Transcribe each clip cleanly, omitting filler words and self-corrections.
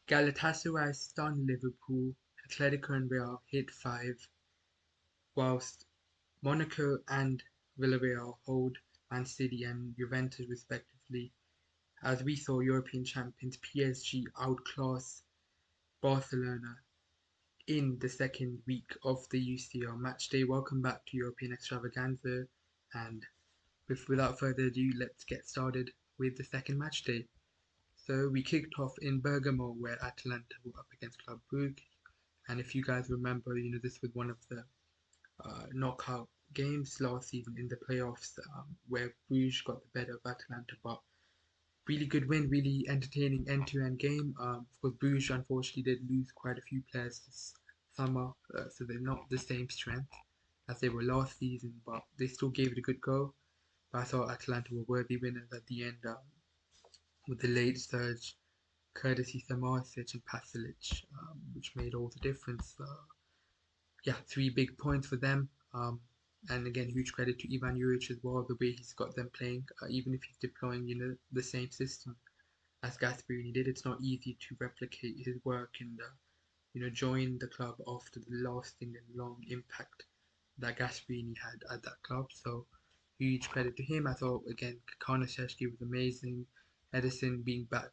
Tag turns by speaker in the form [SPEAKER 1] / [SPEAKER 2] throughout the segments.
[SPEAKER 1] Galatasaray stunned Liverpool, Atletico and Real hit 5, whilst Monaco and Villarreal hold Man City and Juventus respectively, as we saw European champions PSG outclass Barcelona in the second week of the UCL match day. Welcome back to European Extravaganza, and without further ado, let's get started with the second match day. So we kicked off in Bergamo, where Atalanta were up against Club Brugge, and if you guys remember, this was one of the knockout games last season in the playoffs, where Bruges got the better of Atalanta, but really good win, really entertaining end-to-end game. Of course, Bruges unfortunately did lose quite a few players this summer, so they're not the same strength as they were last season, but they still gave it a good go. But I thought Atalanta were worthy winners at the end, with the late surge, courtesy Samarsic and Pasalic, which made all the difference. Yeah, 3 big points for them. And again, huge credit to Ivan Juric as well, the way he's got them playing, even if he's deploying, the same system as Gasperini did. It's not easy to replicate his work and, join the club after the lasting and long impact that Gasperini had at that club. So huge credit to him. I thought, again, Karnashevsky was amazing. Edison being back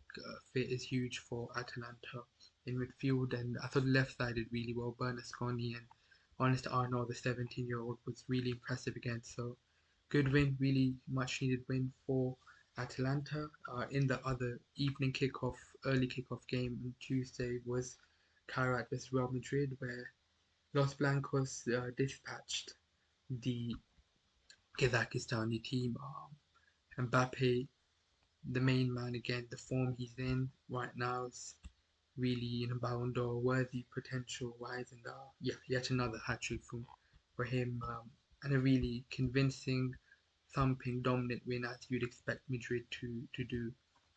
[SPEAKER 1] fit is huge for Atalanta in midfield, and I thought the left side did really well. Bernasconi and Honest Arnold, the 17-year-old, was really impressive again. So good win, really much needed win for Atalanta. In the other early kickoff game on Tuesday was Kairat vs Real Madrid, where Los Blancos dispatched the Kazakhstani team. Mbappe, the main man again, the form he's in right now is really Ballon d'Or worthy potential wise, and yeah, yet another hat trick for him, and a really convincing, thumping, dominant win as you'd expect Madrid to do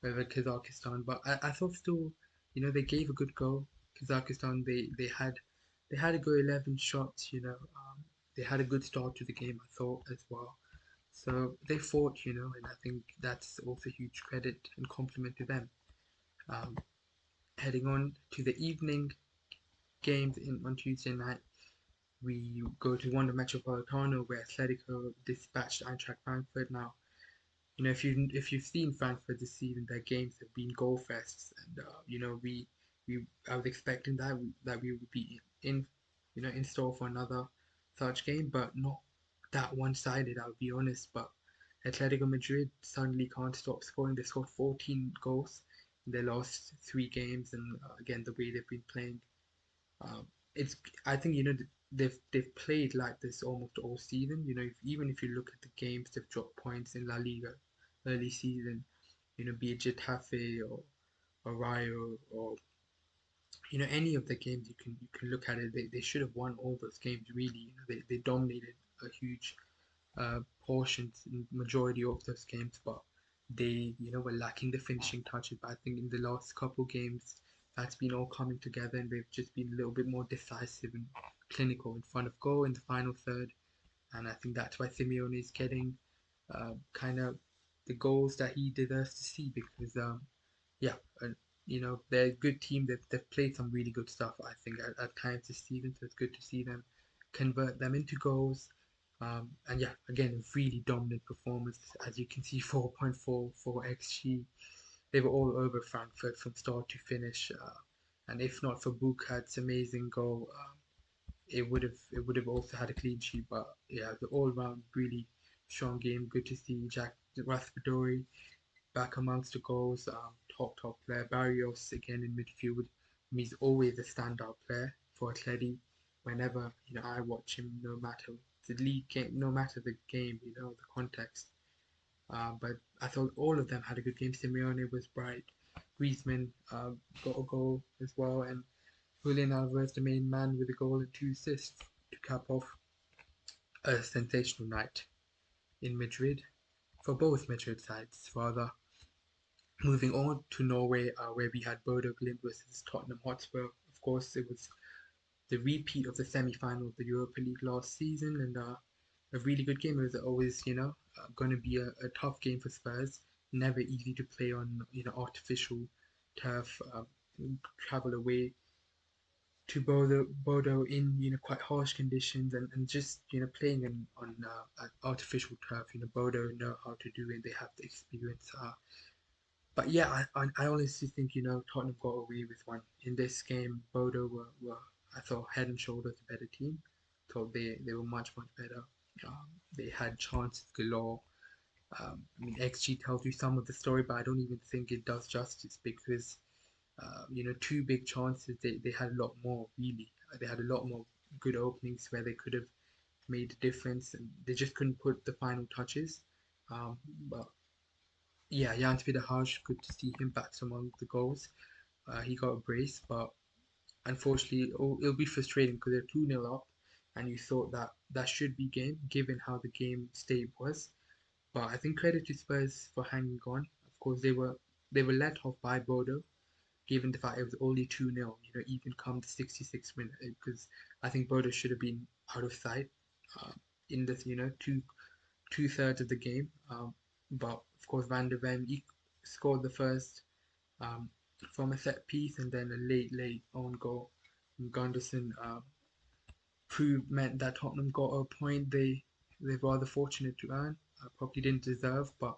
[SPEAKER 1] over Kazakhstan. But I thought still, they gave a good go. Kazakhstan, they had a good 11 shots. They had a good start to the game, I thought, as well. So they fought, and I think that's also huge credit and compliment to them. Um, Heading on to the evening games on Tuesday night, we go to Wanda Metropolitano, where Atletico dispatched Eintracht Frankfurt. Now, if you've seen Frankfurt this season, their games have been goal fests, and we I was expecting that we would be in store for another such game, but not that one-sided. I'll be honest, but Atletico Madrid suddenly can't stop scoring. They scored 14 goals in their last 3 games, and again the way they've been playing, um, it's I think they've played like this almost all season. Even if you look at the games they've dropped points in La Liga early season, be it Getafe or Rayo or any of the games you can look at it. They should have won all those games really. They dominated a huge portions in majority of those games, but they were lacking the finishing touches. But I think in the last couple games, that's been all coming together, and they've just been a little bit more decisive and clinical in front of goal in the final third. And I think that's why Simeone is getting kind of the goals that he deserves to see, because yeah, they're a good team. They've played some really good stuff, I think, at times this season. So it's good to see them convert them into goals. And yeah, again, a really dominant performance. As you can see, 4.44 XG. They were all over Frankfurt from start to finish. And if not for Bukat's amazing goal, it would have also had a clean sheet. But yeah, the all round really strong game. Good to see Jack Raspadori back amongst the goals. Top player. Barrios again in midfield. He's always a standout player for Atleti. Whenever I watch him, no matter the league game, no matter the game, the context. But I thought all of them had a good game. Simeone was bright. Griezmann got a goal as well, and Julian Alvarez, the main man, with a goal and 2 assists to cap off a sensational night in Madrid for both Madrid sides. Rather, moving on to Norway, where we had Bodo Glimt versus Tottenham Hotspur. Of course, it was the repeat of the semi-final of the Europa League last season, and a really good game. It was always, going to be a tough game for Spurs. Never easy to play on, artificial turf. travel away to Bodo in quite harsh conditions and just playing on artificial turf. Bodo know how to do it. They have the experience. But yeah, I honestly think Tottenham got away with one in this game. Bodo were I thought head and shoulders a better team. Thought they were much better. They had chances galore. I mean, XG tells you some of the story, but I don't even think it does justice because two big chances. They had a lot more, really. They had a lot more good openings where they could have made a difference, and they just couldn't put the final touches. But yeah, Jan Harsh, good to see him back among the goals. He got a brace, but unfortunately, it'll be frustrating because they're 2-0 up, and you thought that that should be game, given how the game state was. But I think credit to Spurs for hanging on. Of course, they were let off by Bodo, given the fact it was only 2-0, even come the 66th minute, because I think Bodo should have been out of sight uh, in this, two-thirds of the game. But of course, Van der Ven scored the first um, from a set piece and then a late own goal from Gunderson proved meant that Tottenham got a point they're rather fortunate to earn. Probably didn't deserve, but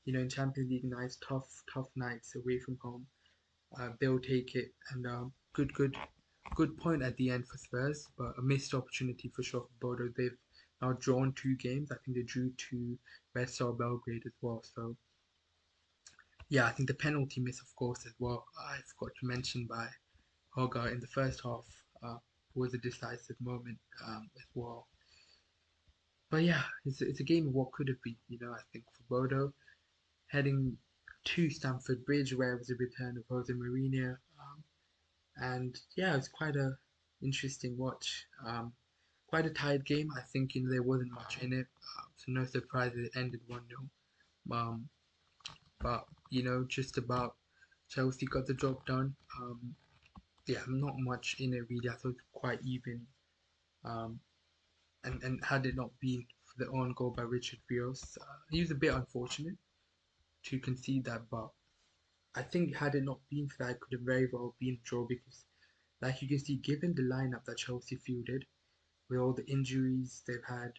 [SPEAKER 1] in Champions League nights, tough nights away from home, they'll take it. And good point at the end for Spurs, but a missed opportunity for sure for Bodo. They've now drawn 2 games. I think they drew to Red Star Belgrade as well. So yeah, I think the penalty miss, of course, as well. I forgot to mention by Hogarth in the first half was a decisive moment as well. But yeah, it's a game of what could have been. I think for Bodo heading to Stamford Bridge, where it was a return of Jose Mourinho. And yeah, it's quite a interesting watch. Quite a tight game. I think there wasn't much in it, so no surprise it ended 1-0. Um, but just about Chelsea got the job done. Yeah, not much in it really. I thought it was quite even. Um, and had it not been for the own goal by Richard Rios, he was a bit unfortunate to concede that, but I think had it not been for that, it could have very well been a draw because, like you can see, given the lineup that Chelsea fielded, with all the injuries they've had,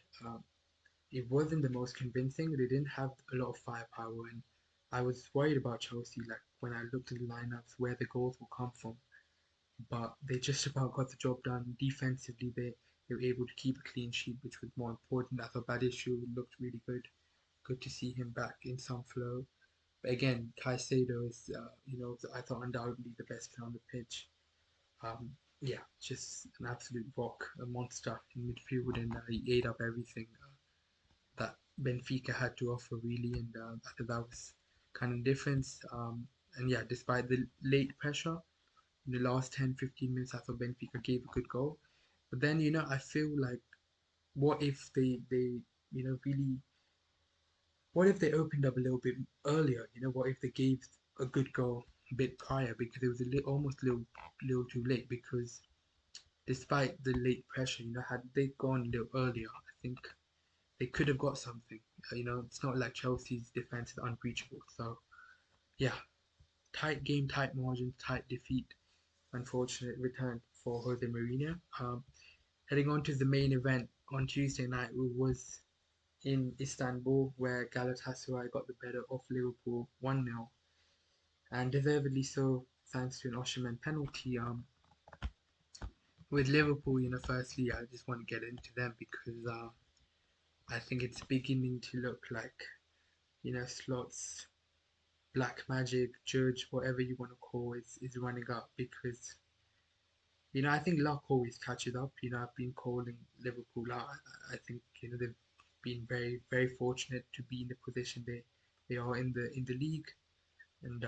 [SPEAKER 1] it wasn't the most convincing. They didn't have a lot of firepower, and I was worried about Chelsea. Like when I looked at the lineups, where the goals will come from, but they just about got the job done. Defensively, they were able to keep a clean sheet, which was more important. I thought Badishu looked really good. Good to see him back in some flow. But again, Caicedo is, I thought undoubtedly the best player on the pitch. Yeah, just an absolute rock, a monster in midfield, and he ate up everything that Benfica had to offer, really. And I thought that was kind of difference. And yeah, despite the late pressure, in the last 10-15 minutes, I thought Benfica gave a good goal. But then, I feel like, what if they really, what if they opened up a little bit earlier? What if they gave a good goal a bit prior because it was almost a little too late because despite the late pressure, had they gone a little earlier, I think they could have got something. It's not like Chelsea's defense is unbreachable. So yeah, tight game, tight margin, tight defeat. Unfortunate return for Jose Mourinho. Heading on to the main event on Tuesday night, it was in Istanbul where Galatasaray got the better of Liverpool 1-0, and deservedly so thanks to an Osimhen penalty. With Liverpool, firstly, I just want to get into them because I think it's beginning to look like, Slots, black magic, judge, whatever you want to call it, is running up because, I think luck always catches up. I've been calling Liverpool out. I think, they've been very fortunate to be in the position they are in the league, and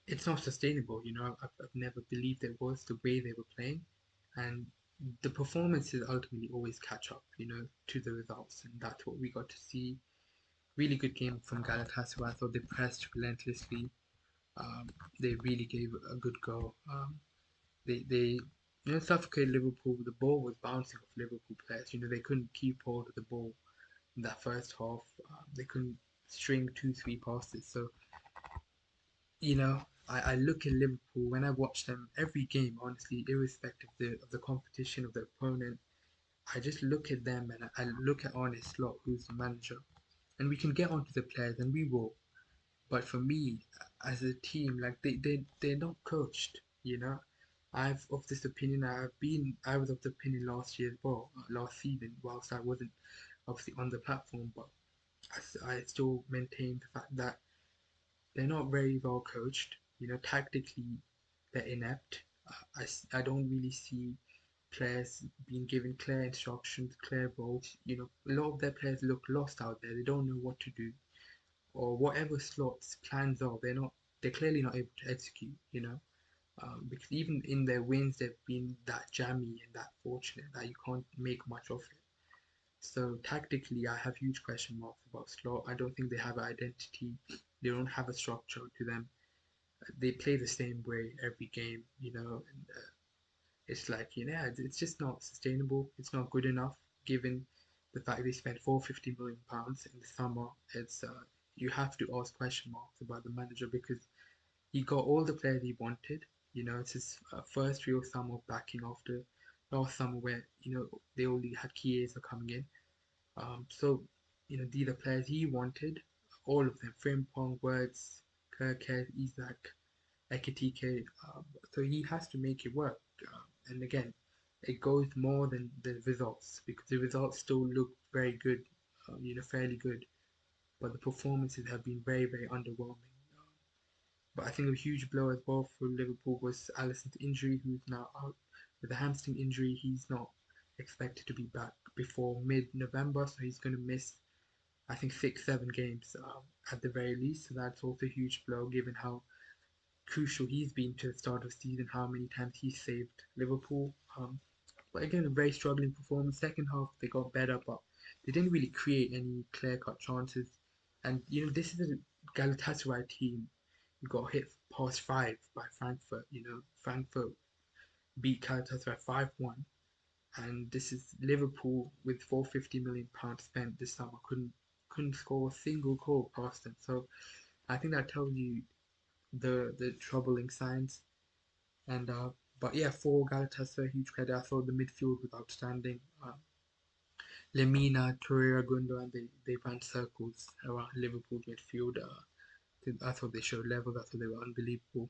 [SPEAKER 1] it's not sustainable. I've never believed it was the way they were playing, and the performances ultimately always catch up, to the results, and that's what we got to see. Really good game from Galatasaray. I thought they pressed relentlessly. They really gave a good go. They suffocated Liverpool. The ball was bouncing off Liverpool players. They couldn't keep hold of the ball in that first half. They couldn't string 2-3 passes. So I look at Liverpool when I watch them every game, honestly, irrespective of the competition of the opponent. I just look at them and I look at Arne Slot, who's the manager, and we can get onto the players, and we will. But for me, as a team, like they're not coached. You know, I've of this opinion. I was of the opinion last year as well, last season, whilst I wasn't obviously on the platform, but I still maintain the fact that they're not very well coached. You know, tactically, they're inept. I don't really see players being given clear instructions, clear roles. You know, a lot of their players look lost out there. They don't know what to do, or whatever slots plans are. They're clearly not able to execute. You know, because even in their wins, they've been that jammy and that fortunate that you can't make much of it. So tactically, I have huge question marks about Slot. I don't think they have an identity. They don't have a structure to them. They play the same way every game, you know, and it's like, you know, it's just not sustainable. It's not good enough given the fact they spent £450 million in the summer. It's You have to ask question marks about the manager because he got all the players he wanted. You know, it's his first real summer backing after last summer where, you know, they only had Chiesa coming in. So, you know, these are players he wanted, all of them, Frimpong, Words, Kirkhead, Isaac, Ekitike. So he has to make it work. And again, it goes more than the results because the results still look very good, you know, fairly good, but the performances have been very, very underwhelming. But I think a huge blow as well for Liverpool was Alisson's injury, who's now out with a hamstring injury. He's not expected to be back before mid-November, so he's going to miss, I think, 6, 7 games at the very least. So that's also a huge blow, given how crucial he's been to the start of the season, how many times he saved Liverpool. But again, a very struggling performance. Second half, they got better, but they didn't really create any clear-cut chances. And you know, this is a Galatasaray team who got hit past five by Frankfurt. You know, Frankfurt beat Galatasaray 5-1, and this is Liverpool with £450 million spent this summer couldn't score a single goal past them. So I think that tells you the troubling signs. And but yeah, for Galatasaray, huge credit. I thought the midfield was outstanding. Lemina, Torreira, Gundo, and they ran circles around Liverpool midfield. I thought they showed level. I thought they were unbelievable.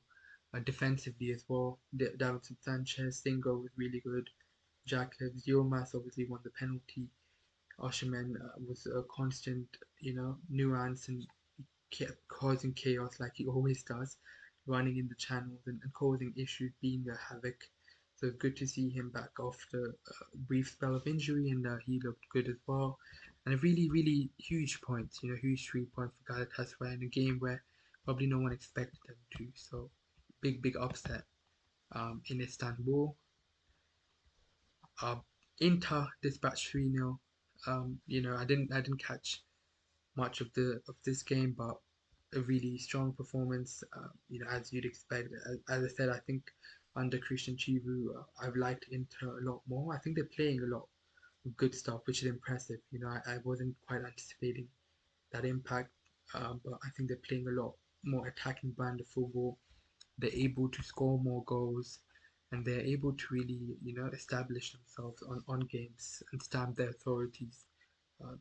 [SPEAKER 1] Defensively as well, Davinson Sanchez, Singo was really good. Jacobs, Yilmaz obviously won the penalty. Osherman was a constant, you know, nuance and kept causing chaos like he always does, running in the channels and causing issues, being a havoc. So it's good to see him back after a brief spell of injury, and he looked good as well. And a really, really huge point, you know, huge 3 points for Galatasaray in a game where probably no one expected them to. So big, big upset in Istanbul. Uh, Inter dispatched 3-0. You know, I didn't catch much of the of this game, but a really strong performance. You know, as you'd expect. As I said, I think under Christian Chivu, I've liked Inter a lot more. I think they're playing a lot of good stuff, which is impressive. You know, I wasn't quite anticipating that impact, but I think they're playing a lot more attacking brand of football. They're able to score more goals, and they're able to really, you know, establish themselves on games and stamp their authorities.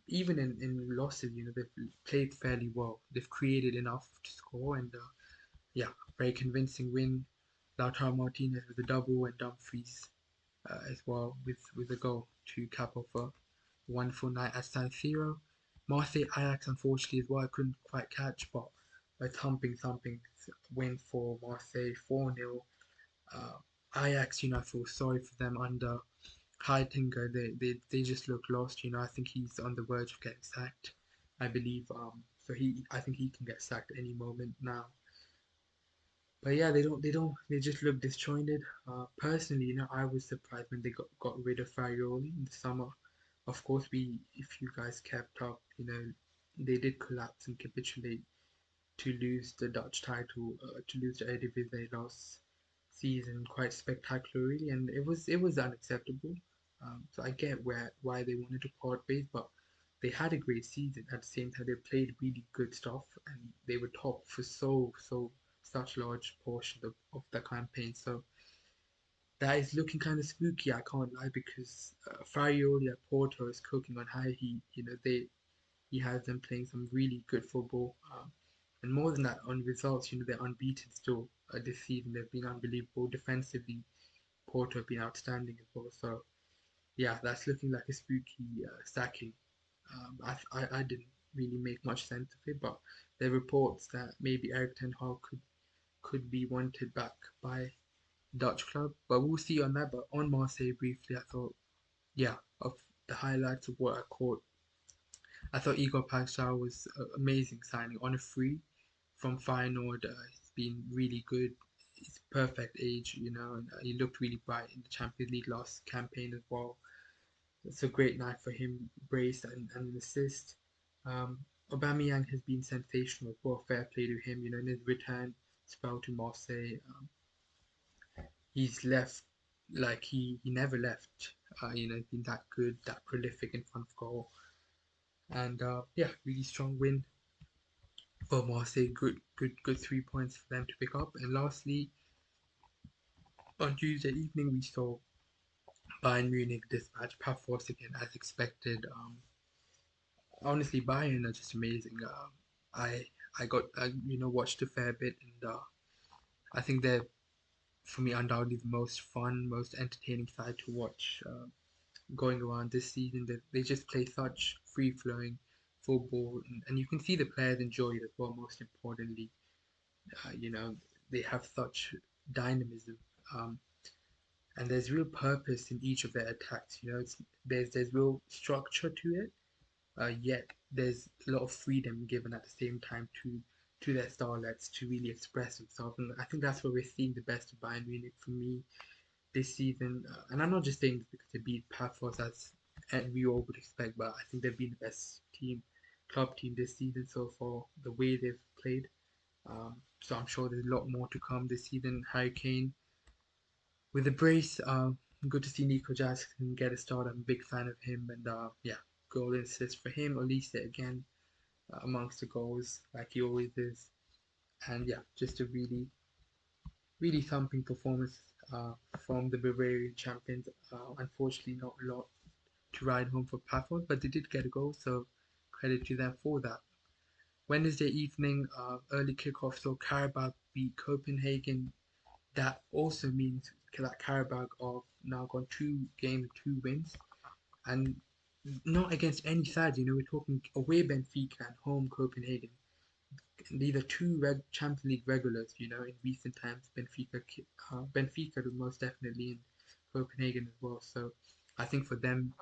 [SPEAKER 1] Even in losses, you know, they've played fairly well. They've created enough to score, and yeah, very convincing win. Lautaro Martinez with a double, and Dumfries as well with a goal to cap off a wonderful night at San Siro. Marseille Ajax, unfortunately, as well, I couldn't quite catch, but a thumping win for Marseille, 4-0. Uh, Ajax, you know, I feel sorry for them under Heitinger. They just look lost. You know, I think he's on the verge of getting sacked. I believe. I think he can get sacked any moment now. But yeah, they just look disjointed. Personally, you know, I was surprised when they got rid of Farioli in the summer. Of course, if you guys kept up, you know, they did collapse and capitulate to lose the Dutch title, to lose the Eredivisie last season quite spectacularly, and it was unacceptable. So I get why they wanted to part ways, but they had a great season. At the same time, they played really good stuff, and they were top for so such large portion of the campaign. So that is looking kind of spooky. I can't lie because Farioli at Porto is cooking on high heat. He has them playing some really good football. And more than that, on results, they're unbeaten still this season. They've been unbelievable defensively. Porto have been outstanding as well. So yeah, that's looking like a spooky sacking. I didn't really make much sense of it, but there are reports that maybe Eric Ten Hag could be wanted back by Dutch club, but we'll see on that. But on Marseille briefly, I thought, yeah, of the highlights of what I caught, I thought Igor Paixão was an amazing signing on a free from Feyenoord. He's been really good. He's perfect age, and he looked really bright in the Champions League last campaign as well. It's a great night for him, brace and an assist. Um, Aubameyang has been sensational as well. Fair play to him, in his return spell to Marseille. He's left like he never left. He's been that good, that prolific in front of goal, and yeah, really strong win for Marseille. Good 3 points for them to pick up. And lastly, on Tuesday evening, we saw Bayern Munich dispatch Paphos again as expected. Honestly, Bayern are just amazing. I I got watched a fair bit, and I think they're for me undoubtedly the most fun, most entertaining side to watch. Going around this season. They just play such free flowing football, and you can see the players enjoy it as well. Most importantly, uh, you know, they have such dynamism, um, and there's real purpose in each of their attacks. There's real structure to it, yet there's a lot of freedom given at the same time to their starlets to really express themselves, and I think that's where we're seeing the best of Bayern Munich for me this season. And I'm not just saying this because they beat Paphos as we all would expect, but I think they've been the best club team this season so far, the way they've played. So I'm sure there's a lot more to come this season. Harry Kane with a brace. Good to see Nico Jackson get a start. I'm a big fan of him, and yeah, goal and assist for him. Olise again amongst the goals like he always is, and yeah, just a really thumping performance from the Bavarian champions. Unfortunately, not a lot to ride home for Paphos, but they did get a goal, so credit to them for that. Wednesday evening, early kickoff, so Karabakh beat Copenhagen. That also means that Karabakh are now gone 2 games, 2 wins, and not against any side. We're talking away Benfica and home Copenhagen. These are two Champions League regulars, in recent times. Benfica most definitely, in Copenhagen as well. So I think for them,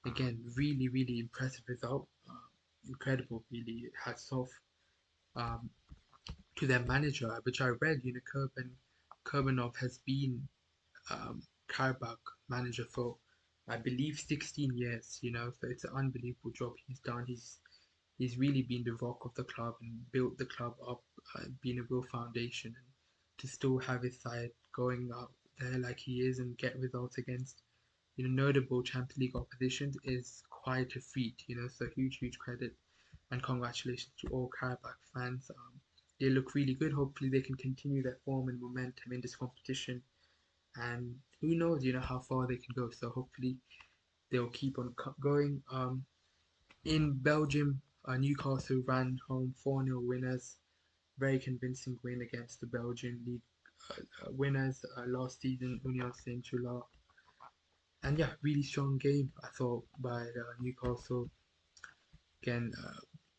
[SPEAKER 1] again, really, really impressive result. Incredible, really. Hats off um, to their manager, which I read, Kurbanov has been Karabakh manager for, I believe, 16 years, so it's an unbelievable job he's done. He's really been the rock of the club and built the club up, been a real foundation. And to still have his side going out there like he is and get results against, notable Champions League oppositions is quite a feat, so huge credit and congratulations to all Karabakh fans. They look really good. Hopefully they can continue their form and momentum in this competition. And who knows, how far they can go. So hopefully they'll keep on going. In Belgium, Newcastle ran home 4-0 winners. Very convincing win against the Belgian league winners last season, Union Saint-Gilloise. And yeah, really strong game, I thought, by Newcastle. Again,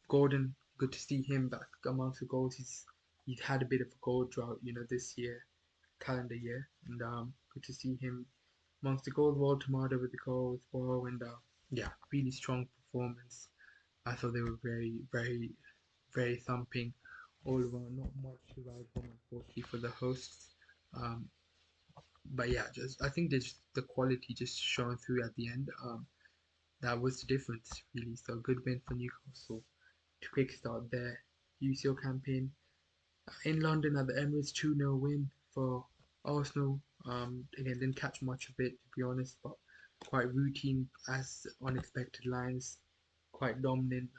[SPEAKER 1] Gordon, good to see him back amongst the goals. He's had a bit of a goal drought, this year, calendar year, and good to see him amongst the goals. Tomato with the goal as well, and yeah, really strong performance. I thought they were very thumping all around. Not much to ride home, unfortunately, for the hosts. Um, but yeah, just I think the quality just shone through at the end. That was the difference, really. So good win for Newcastle to kickstart their UCL campaign. In London at the Emirates, 2-0 win for Arsenal. Again, didn't catch much of it, to be honest, but quite routine as unexpected lines, quite dominant.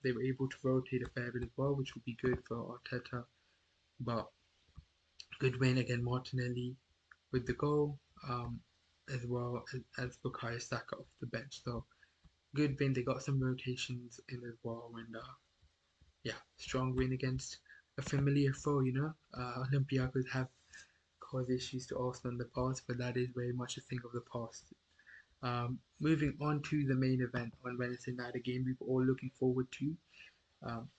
[SPEAKER 1] They were able to rotate a fair bit as well, which would be good for Arteta. But Good win again, Martinelli with the goal, as well as Bukayo Saka off the bench. So good win. They got some rotations in as well, and yeah, strong win against a familiar foe. Olympiacos have caused issues to Arsenal in the past, but that is very much a thing of the past. Moving on to the main event on Wednesday night, a game we were all looking forward to um,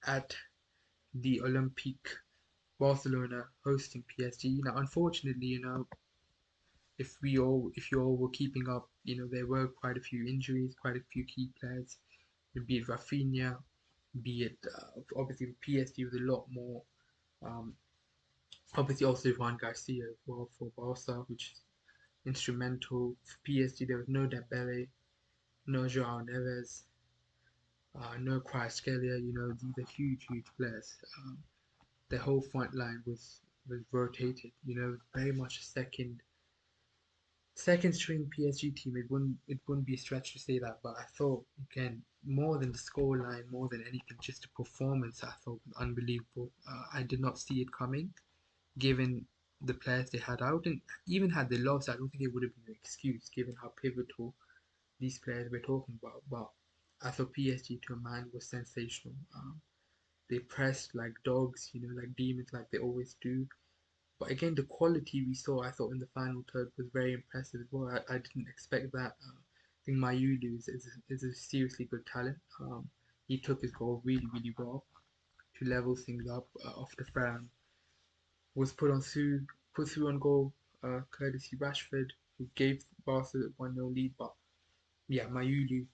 [SPEAKER 1] at the Olympique, Barcelona hosting PSG. Now, unfortunately, if you all were keeping up, there were quite a few injuries, quite a few key players, be it Rafinha, be it obviously PSG with a lot more. Um, Obviously, also Juan Garcia as well for Barca, which is instrumental. For PSG, there was no Dembele, no Joao Neves, no Kvaratskhelia. These are huge, huge players. The whole front line was rotated. Very much a second string PSG team. It wouldn't be a stretch to say that, but I thought again more than the scoreline, more than anything, just the performance I thought was unbelievable. I did not see it coming, given the players they had out, and even had they lost, I don't think it would have been an excuse given how pivotal these players we're talking about. But I thought PSG to a man was sensational. They pressed like dogs, like demons, like they always do. But again, the quality we saw, I thought in the final third was very impressive as well. I didn't expect that. I think Mayulu is a seriously good talent. He took his goal really, really well to level things up off the ground. Was put through on goal, courtesy Rashford, who gave Barca the 1-0 lead. But yeah, Mayulu,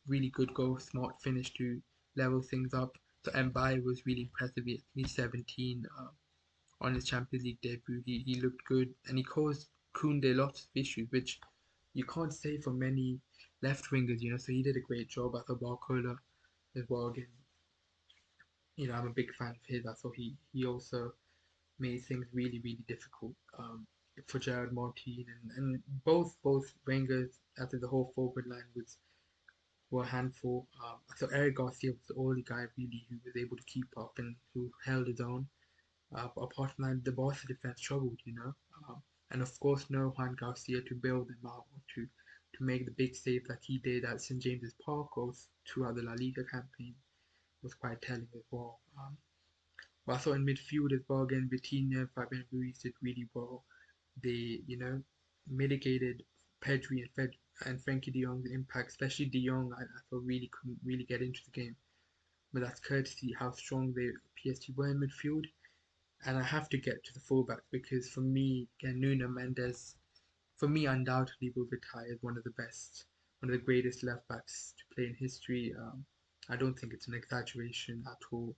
[SPEAKER 1] really good goal, smart finish to level things up. So Mbaye was really impressive. He's 17. On his Champions League debut, he looked good, and he caused Koundé lots of issues, which you can't say for many left wingers. So he did a great job. I thought Barcola as well. Again, I'm a big fan of his. I thought he also made things really, really difficult for Gerard Martin, and both wingers. I think the whole forward line were a handful. I thought Eric Garcia was the only guy really who was able to keep up and who held his own. But apart from that, the Barca defense struggled. And of course, no Juan Garcia to bail them out or to make the big save like he did at St James's Park or throughout the La Liga campaign was quite telling as well. But I thought in midfield as well, again, Vitinha and Fabian Ruiz did really well. They, mitigated Pedri and Frankie de Jong's impact, especially de Jong, I thought really couldn't really get into the game. But that's courtesy how strong the PSG were in midfield. And I have to get to the fullbacks because for me, again, Nuno Mendes, for me, undoubtedly will retire as one of the greatest left backs to play in history. I don't think it's an exaggeration at all.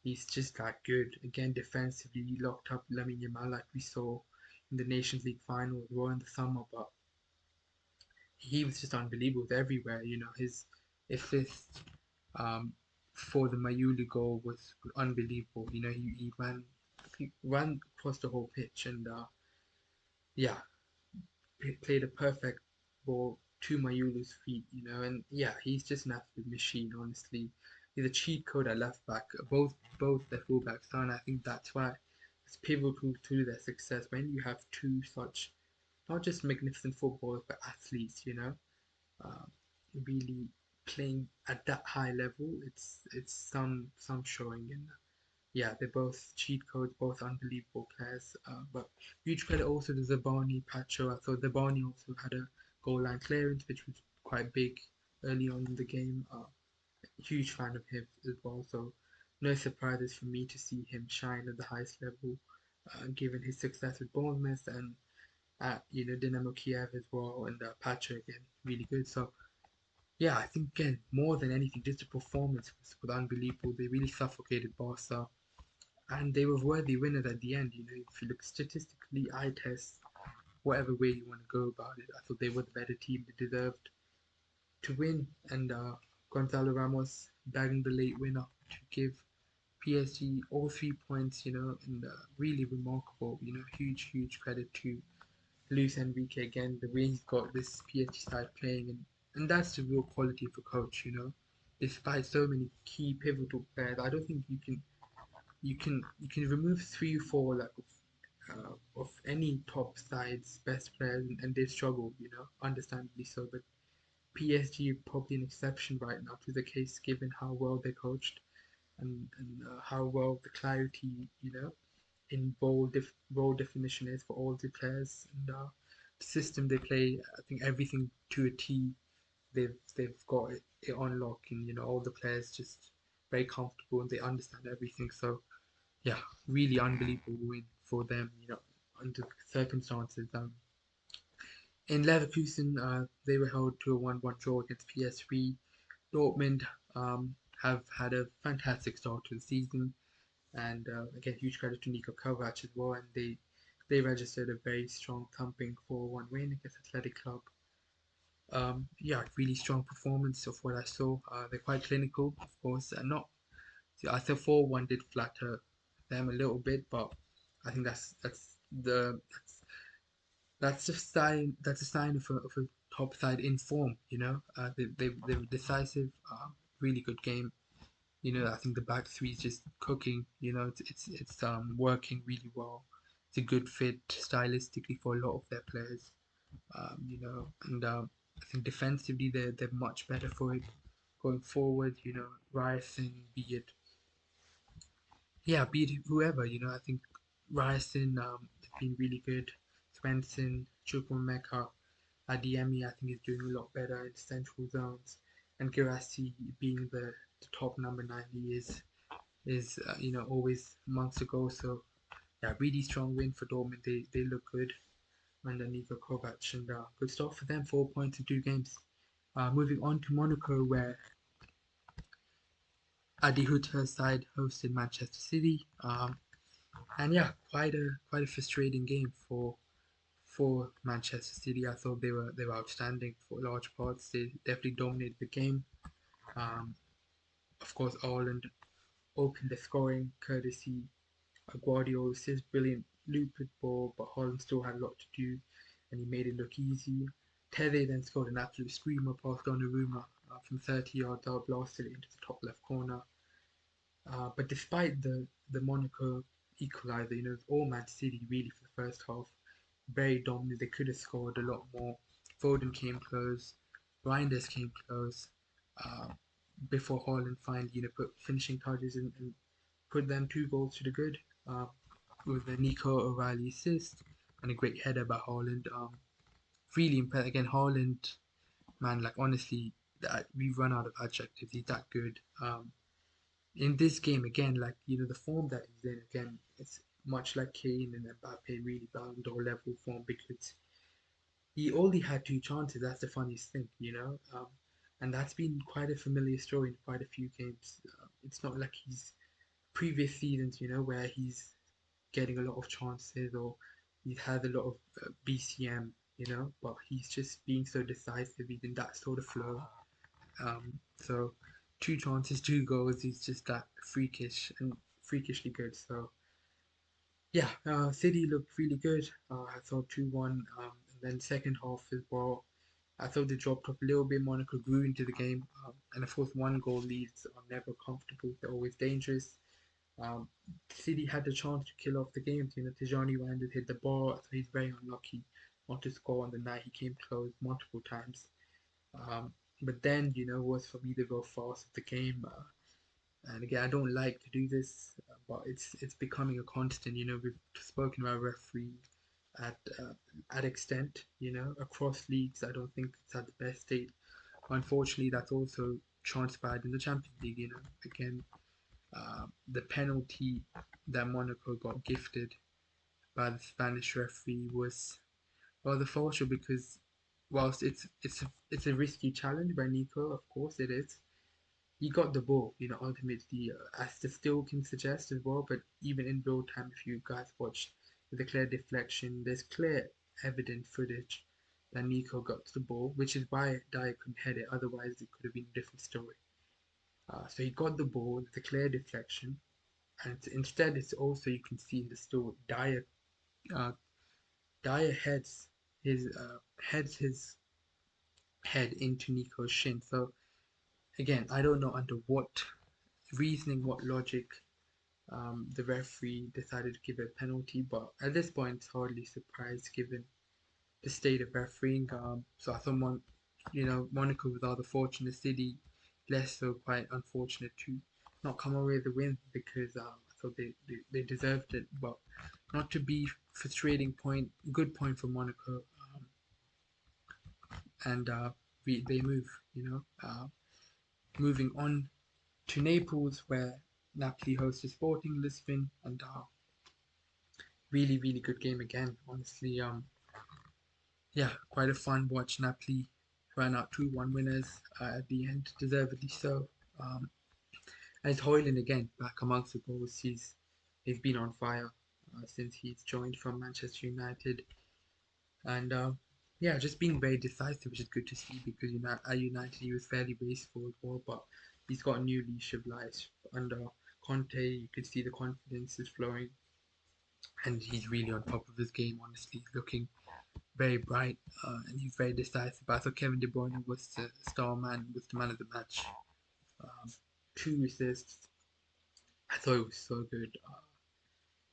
[SPEAKER 1] He's just that good. Again, defensively, he locked up Lamine Yamal like we saw in the Nations League final as well in the summer. But he was just unbelievable everywhere. His assist for the Mayulu goal was unbelievable. He ran across the whole pitch and yeah, played a perfect ball to Mayulu's feet. And yeah, he's just an absolute machine. Honestly, he's a cheat code at left back. Both their fullbacks are, and I think that's why it's pivotal to their success when you have two such not just magnificent footballers but athletes. uh, really playing at that high level. It's some showing, and yeah, they're both cheat codes, both unbelievable players. But huge credit also to Zabani, Pacho. I thought Zabani also had a goal line clearance, which was quite big early on in the game. Huge fan of him as well, so no surprises for me to see him shine at the highest level, given his success with Bournemouth and at Dynamo Kiev as well, and Pacho again, really good. So yeah, I think again more than anything, just the performance was unbelievable. They really suffocated Barca, and they were worthy winners at the end. If you look statistically, eye test, whatever way you want to go about it, I thought they were the better team. They deserved to win, and Gonzalo Ramos bagging the late winner to give PSG all 3 points. And really remarkable. Huge, huge credit to Luis Enrique again, the way he's got this PSG side playing, and that's the real quality of a coach. Despite so many key pivotal players, I don't think you can remove 3 or 4 like of any top side's best players, and they struggle, understandably so. But PSG probably an exception right now to the case, given how well they coached and how well the clarity, in role definition is for all the players and the system they play. I think everything to a T. They've got it on lock, and all the players just very comfortable and they understand everything. So yeah, really unbelievable win for them. Under the circumstances. In Leverkusen, they were held to a 1-1 draw against PSV. Dortmund have had a fantastic start to the season, and again, huge credit to Niko Kovac as well. And they registered a very strong thumping 4-1 win against Athletic Club. Yeah, really strong performance of what I saw. They're quite clinical, of course, and not. I thought 4-1 did flatter them a little bit, but I think that's a sign. That's a sign of a top side in form. They were decisive. Really good game. I think the back three is just cooking. It's working really well. It's a good fit stylistically for a lot of their players. And I think defensively they're much better for it going forward. Ryerson, be it whoever. I think Ryerson has been really good. Svensson, Chukwuemeka, Adiemi, I think is doing a lot better in central zones, and Girassi being the top number 9 he is always months ago. So yeah, really strong win for Dortmund. They look good under Niko Kovac, and good stuff for them. 4 points in 2 games. Moving on to Monaco, where Adi Hutter's side hosted Manchester City. And yeah, quite a frustrating game for Manchester City. I thought they were outstanding for large parts. They definitely dominated the game. Um, of course, Ireland opened the scoring courtesy Guardiola's brilliant looped ball, but Holland still had a lot to do, and he made it look easy. Teze then scored an absolute screamer past Donnarumma from 30 yards out, blasted it into the top left corner. But despite the Monaco equaliser, it was all Man City really for the first half. Very dominant. They could have scored a lot more. Foden came close. Reinders came close. Uh, before Holland finally, put finishing touches and put them 2 goals to the good. With a Nico O'Reilly assist and a great header by Holland. Really impressed. Again, Holland, man, like honestly, we've run out of adjectives. He's that good. In this game, again, like, the form that he's in, again, it's much like Kane and Mbappe, really Ballon d'Or level form because he only had 2 chances. That's the funniest thing, and that's been quite a familiar story in quite a few games. It's not like he's previous seasons, where he's getting a lot of chances or he's had a lot of BCM, but he's just being so decisive. He's in that sort of flow. So 2 chances, 2 goals. He's just that freakish and freakishly good. So yeah, City looked really good. I thought 2-1, and then second half as well. I thought they dropped off a little bit. Monaco grew into the game, and of course, 1 goal leads are never comfortable. They're always dangerous. Um, City had the chance to kill off the game. Tijani Wanders hit the ball, so he's very unlucky not to score on the night. He came close multiple times. Um, but then, was for me the real farce of the game. And again, I don't like to do this, but it's becoming a constant. We've spoken about referee at extent. Across leagues. I don't think it's at the best state. Unfortunately, that's also transpired in the Champions League. Again, the penalty that Monaco got gifted by the Spanish referee was rather false because whilst it's a risky challenge by Nico, of course it is. He got the ball, ultimately, as the still can suggest as well. But even in real time, if you guys watch with a clear deflection, there's clear evident footage that Nico got the ball, which is why Dyer couldn't head it. Otherwise, it could have been a different story. So he got the ball, the clear deflection, and instead it's also you can see in the still uh, Dyer heads his head into Nico's shin. So again, I don't know under what reasoning, what logic The referee decided to give a penalty, but at this point, it's hardly surprised given the state of refereeing. So I thought, Monaco was rather fortunate. City, less so, quite unfortunate to not come away with the win because I thought they deserved it. But not to be frustrating point, good point for Monaco, and they move. Moving on to Naples, where Napoli hosted Sporting Lisbon, and really good game again. Honestly, yeah, quite a fun watch. Napoli ran out 2-1 winners at the end, deservedly so. Um, and it's Hoyland again back amongst the goals. He's been on fire since he's joined from Manchester United, and yeah, just being very decisive, which is good to see because at United he was fairly wasteful as well, but he's got a new leash of life under Conte. You could see the confidence is flowing, and he's really on top of his game. Honestly, looking very bright, and he's very decisive. But I thought Kevin De Bruyne was the star man, was the man of the match. Um, 2 assists. I thought it was so good.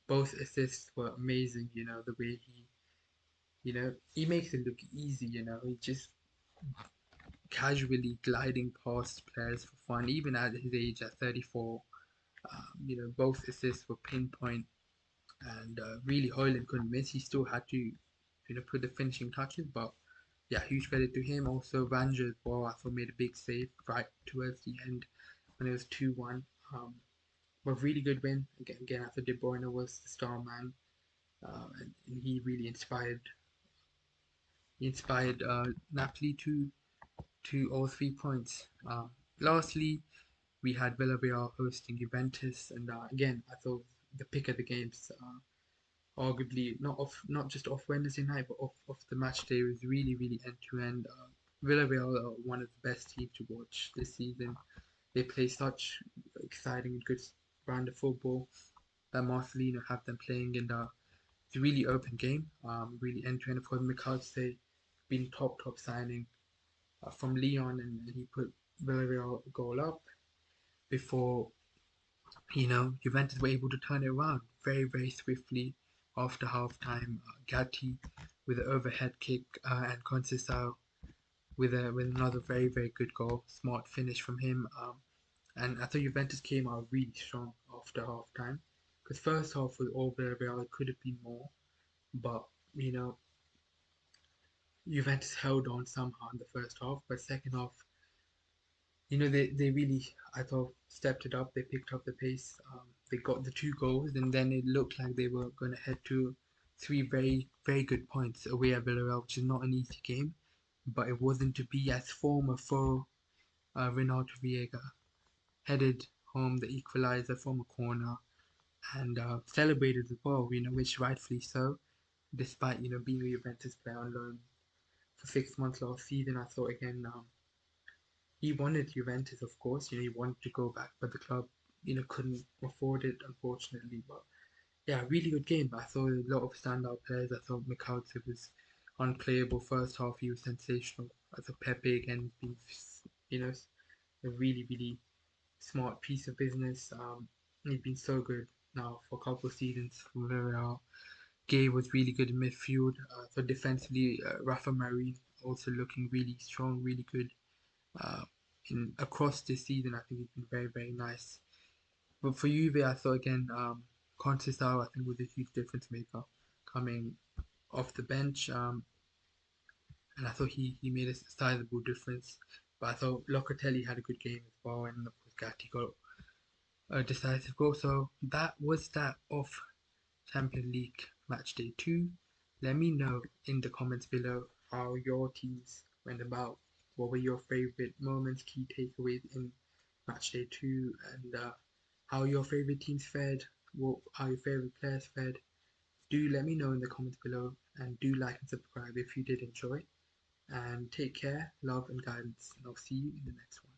[SPEAKER 1] Both assists were amazing. The way he makes it look easy. He just casually gliding past players for fun, even at his age at 34. Both assists were pinpoint, and really Hoyland couldn't miss. He still had to, put the finishing touches, but yeah, huge credit to him. Also, Vanja as well, I thought made a big save right towards the end when it was 2-1. But really good win. Again, I thought De Bruyne was the star man, and he really inspired Napoli to all 3 points. Lastly, we had Villarreal hosting Juventus, and again, I thought the pick of the games, arguably not just off Wednesday night, but off the match day was really end to end. Villarreal are one of the best teams to watch this season. They play such exciting and good brand of football that Marcelino have them playing in it's a really open game, really end to end. Of course, Mikatse been top signing from Lyon, and he put Villarreal a goal up before Juventus were able to turn it around very swiftly after half time. Gatti with an overhead kick, and Conceição with another very good goal. Smart finish from him. And I thought Juventus came out really strong after half time because first half was all Villarreal. It could have been more, but you know Juventus held on somehow in the first half. But second half, they really, I thought, stepped it up. They picked up the pace. They got the 2 goals, and then it looked like they were going to head to 3 very good points away at Villarreal, which is not an easy game. But it wasn't to be, as former foe Renato Viega headed home the equalizer from a corner and celebrated as well, which rightfully so, despite being a Juventus player on loan for 6 months last season. I thought again, he wanted Juventus, of course. He wanted to go back, but the club, couldn't afford it, unfortunately. But yeah, really good game. I saw a lot of standout players. I thought Mikauta was unplayable first half. He was sensational. I thought Pepe again being, a really smart piece of business. He's been so good now for a couple of seasons for Villarreal. Gay was really good in midfield. So defensively, Rafa Marin also looking really strong, really good. Uh, in across this season, I think he's been very nice. But for Juve, I thought again, Conceição I think was a huge difference maker coming off the bench, and I thought he made a sizable difference. But I thought Locatelli had a good game as well, and of course Gatti got a decisive goal. So that was that of Champions League match day 2. Let me know in the comments below how your teams went about. What were your favorite moments, key takeaways in match day 2, and how your favorite teams fared, how your favorite players fared. Do let me know in the comments below, and do like and subscribe if you did enjoy. And take care, love and guidance, and I'll see you in the next one.